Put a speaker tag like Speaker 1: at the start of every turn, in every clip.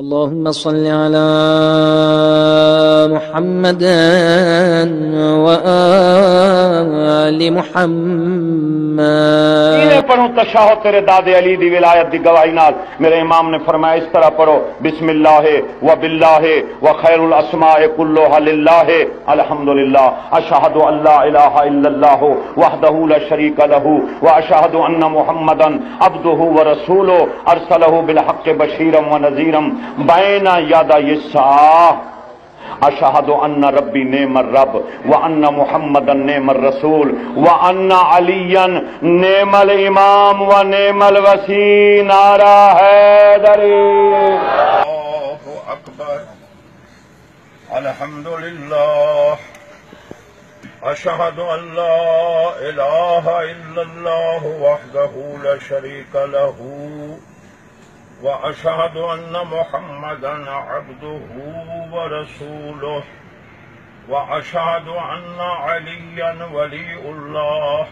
Speaker 1: اللهم صل على محمد وآل محمد।
Speaker 2: इन्हें पढ़ूं तशाहुद तेरे दादे अली दी विलायत दी गवाही नाल। मेरे इमाम ने फरमाया इस तरह पढ़ो, बिस्मिल्लाह व बिल्लाह व खैरुल अस्माए कुल्लुहा लिल्लाह अल्हम्दुलिल्लाह अशहदु अल्ला इलाहा इल्लल्लाह वहदहु ला शरीका लहू व अशहदु अन्ना मुहम्मदन अब्दुहु व रसूलुहु अरसलहु बिल हक़्क़ि बशीरम व नज़ीरम बैना यादा यस्सा अशहदु अन्ना रब्बी नेमर रब व अन्ना मुहम्मदन नेमर रसूल व अन्ना अलियन नेमल इमाम व नेमल वसी। नारा हैदरी।
Speaker 3: अल्लाहु अकबर। अल्हम्दुलिल्लाह। अशहदु अल्ला इलाहा इल्लल्लाह वहदहु ला शरीका लहू व अशहदु अन्ना मुहम्मदन अब्दुहु व रसूलुहु व अशहदु अन्ना अलियन वलीउल्लाह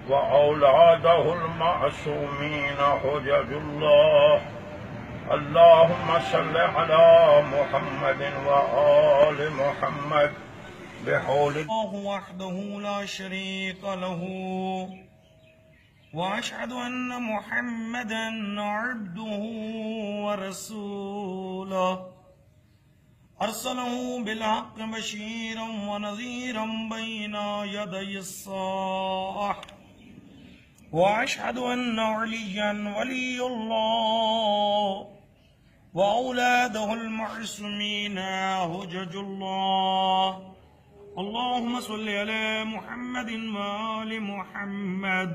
Speaker 3: व औलादहुल मासूमीन हुज्जतुल्लाह। अल्लाहुम्मा सल्लि अला मुहम्मदिन व आलि मुहम्मद बिहौलिल्लाह वहदहु ला शरीका लहू वअशहदु अन्ना मुहम्मदन अब्दुहु व रसूलुहु अरसलहु बिल हक़्क़ि बशीरन व नज़ीरन बैना यदयिस्साअह वअशहदु अन्ना अलिय्यन वलियुल्लाह व औलादहुल मासूमीन हुज्जतुल्लाह। अल्लाहुम्मा सल्लि अला मुहम्मदिन व आलि मुहम्मद।